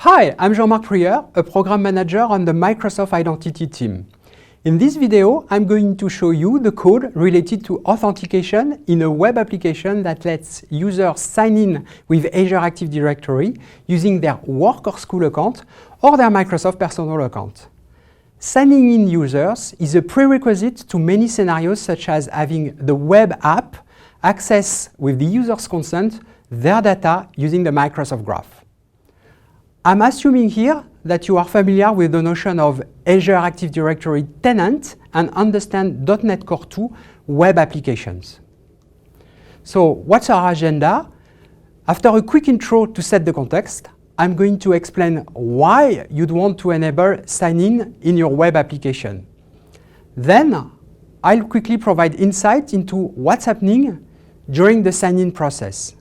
Hi, I'm Jean-Marc Prieur, a program manager on the Microsoft Identity team. In this video, I'm going to show you the code related to authentication in a web application that lets users sign in with Azure Active Directory using their work or school account or their Microsoft personal account. Signing in users is a prerequisite to many scenarios, such as having the web app access with the user's consent their data using the Microsoft Graph. I'm assuming here that you are familiar with the notion of Azure Active Directory tenant and understand .NET Core 2 web applications. So what's our agenda? After a quick intro to set the context, I'm going to explain why you'd want to enable sign-in in your web application. Then I'll quickly provide insight into what's happening during the sign-in process.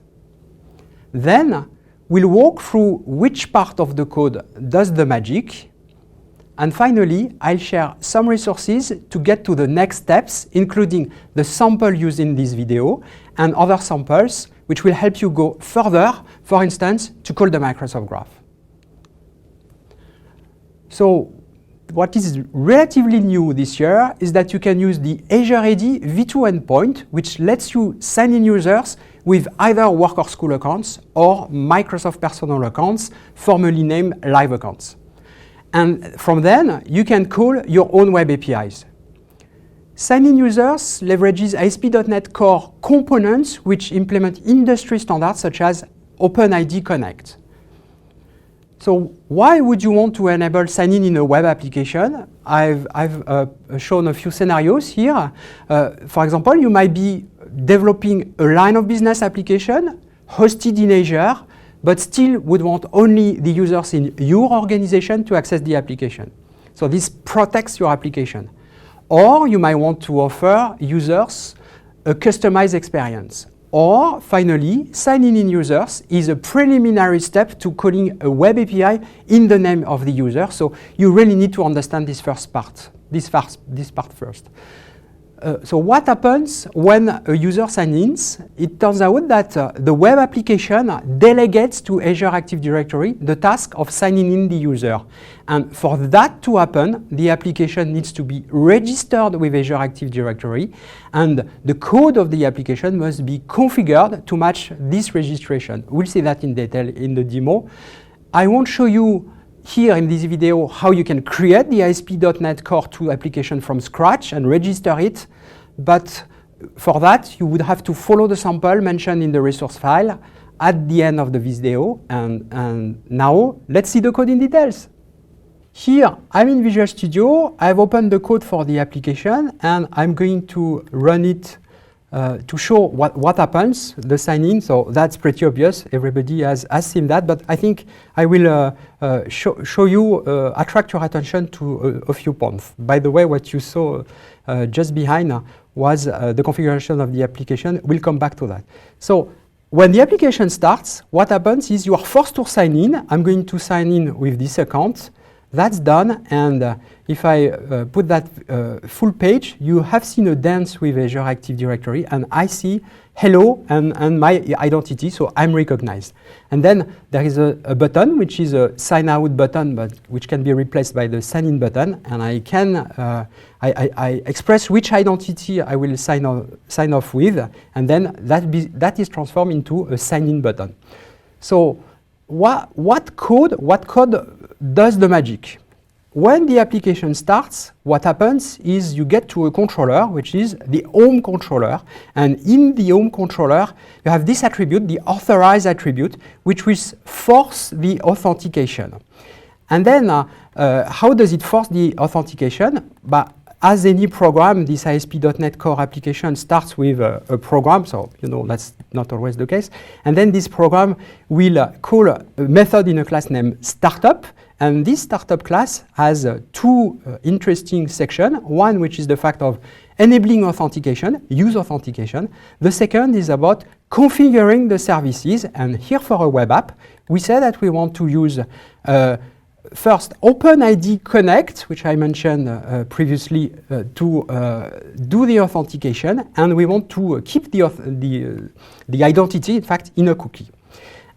Then we'll walk through which part of the code does the magic. And finally, I'll share some resources to get to the next steps, including the sample used in this video and other samples, which will help you go further, for instance, to call the Microsoft Graph. So what is relatively new this year is that you can use the Azure AD V2 endpoint, which lets you sign in users with either work or school accounts or Microsoft personal accounts, formerly named live accounts. And from then, you can call your own web APIs. Sign-in users leverages ASP.NET Core components which implement industry standards such as OpenID Connect. So why would you want to enable sign-in in a web application? I've shown a few scenarios here. For example, you might be developing a line of business application hosted in Azure, but still would want only the users in your organization to access the application. So this protects your application. Or you might want to offer users a customized experience. Or finally, signing in users is a preliminary step to calling a web API in the name of the user. So you really need to understand this part first. So what happens when a user signs in? It turns out that the web application delegates to Azure Active Directory the task of signing in the user. And for that to happen, the application needs to be registered with Azure Active Directory, and the code of the application must be configured to match this registration. We'll see that in detail in the demo. I won't show you here in this video how you can create the ASP.NET Core 2 application from scratch and register it, but for that you would have to follow the sample mentioned in the resource file at the end of the video. And now let's see the code in details. Here I'm in Visual Studio. I've opened the code for the application and I'm going to run it to show what happens, the sign-in. So that's pretty obvious. Everybody has seen that, but I think I will show you, attract your attention to a few points. By the way, what you saw just behind was the configuration of the application. We'll come back to that. So when the application starts, what happens is you are forced to sign in. I'm going to sign in with this account. That's done, and if I put that full page, you have seen a dance with Azure Active Directory, and I see hello and my identity, so I'm recognized. And then there is a button, which is a sign out button, but which can be replaced by the sign in button, and I can I express which identity I will sign off with, and then that is transformed into a sign in button. So what code does the magic? When the application starts, what happens is you get to a controller, which is the home controller. And in the home controller, you have this attribute, the authorize attribute, which will force the authentication. And then how does it force the authentication? But as any program, this ASP.NET Core application starts with a program, so that's not always the case. And then this program will call a method in a class named startup. And this startup class has two interesting sections. One, which is the fact of enabling authentication, use authentication. The second is about configuring the services. And here for a web app, we say that we want to use first OpenID Connect, which I mentioned previously, to do the authentication. And we want to keep the identity, in fact, in a cookie.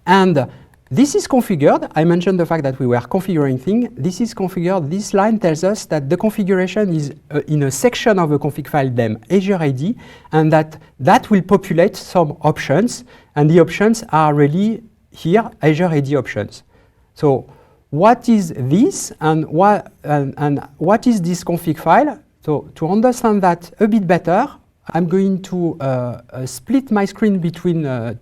And this is configured. I mentioned the fact that we were configuring things. This is configured. This line tells us that the configuration is in a section of a config file named Azure AD, and that will populate some options, and the options are really here, Azure AD options. So what is this, and what is this config file? So to understand that a bit better, I'm going to split my screen between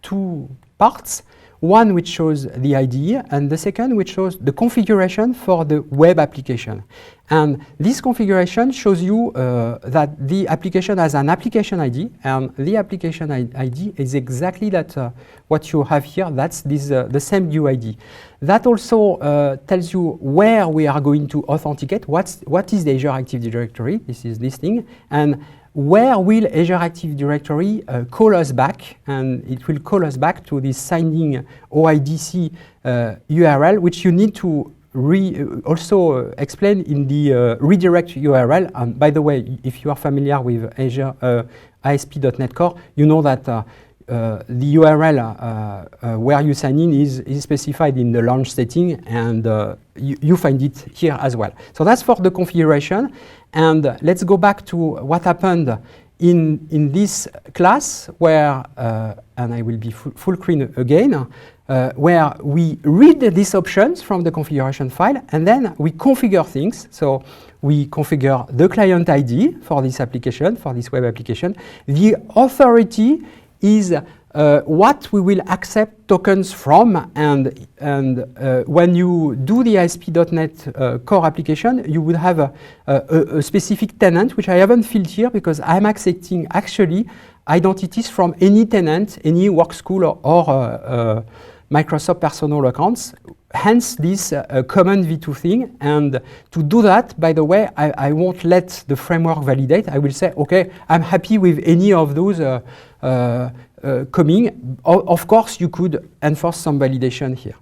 two parts. One which shows the IDE, and the second which shows the configuration for the web application. And this configuration shows you that the application has an application ID, and the application ID is exactly that what you have here. That's this, the same UID. That also tells you where we are going to authenticate. What is the Azure Active Directory? This is this thing. And where will Azure Active Directory call us back? And it will call us back to this signing OIDC URL, which you need to also explain in the redirect URL. And by the way, if you are familiar with Azure ASP.NET Core, you know that the URL where you sign in is specified in the launch setting, and you find it here as well. So that's for the configuration. And let's go back to what happened in this class where, and I will be full screen again, where we read these options from the configuration file, and then we configure things. So we configure the client ID for this application, for this web application. The authority is what we will accept tokens from, and when you do the ASP.NET Core application, you would have a specific tenant, which I haven't filled here because I'm accepting actually identities from any tenant, any work school or Microsoft personal accounts, hence this common v2 thing. And to do that, by the way, I won't let the framework validate. I will say, okay, I'm happy with any of those coming. Of course, you could enforce some validation here.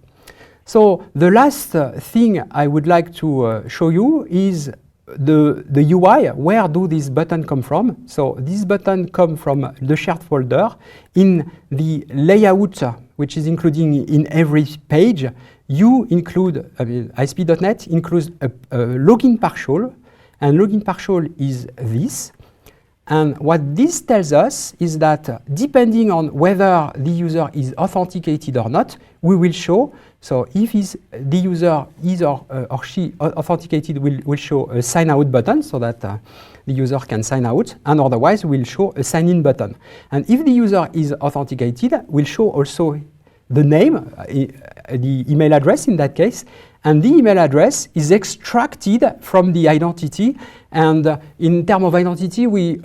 So the last thing I would like to show you is the UI. Where do these buttons come from? So these buttons come from the shared folder. In the layout, which is including in every page, you include, ASP.NET includes a login partial, and login partial is this. And what this tells us is that depending on whether the user is authenticated or not, we will show. So if the user is or she authenticated, we'll show a sign out button so that the user can sign out, and otherwise we'll show a sign in button. And if the user is authenticated, we'll show also the name, the email address in that case, and the email address is extracted from the identity. And in terms of identity, we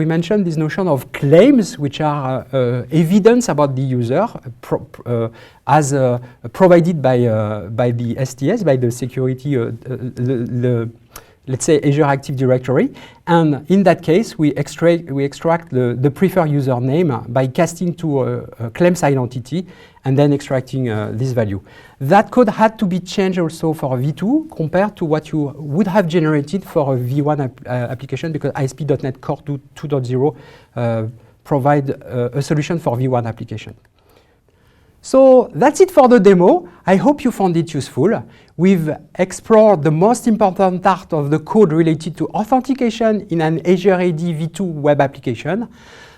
mentioned this notion of claims, which are evidence about the user as provided by the STS, by the security, let's say Azure Active Directory. And in that case, we extract the preferred username by casting to a claims identity and then extracting this value. That code had to be changed also for V2 compared to what you would have generated for a V1 application, because ASP.NET Core 2.0 provide a solution for V1 application. So that's it for the demo. I hope you found it useful. We've explored the most important part of the code related to authentication in an Azure AD V2 web application.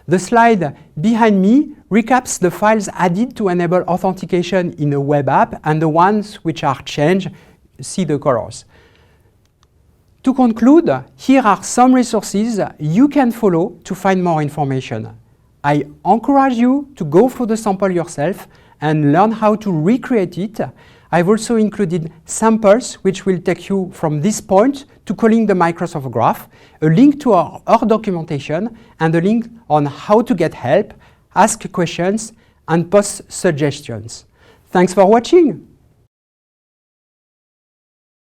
The slide behind me recaps the files added to enable authentication in a web app and the ones which are changed. See the colors. To conclude, here are some resources you can follow to find more information. I encourage you to go through the sample yourself and learn how to recreate it. I've also included samples which will take you from this point to calling the Microsoft Graph, a link to our documentation, and a link on how to get help, ask questions, and post suggestions. Thanks for watching.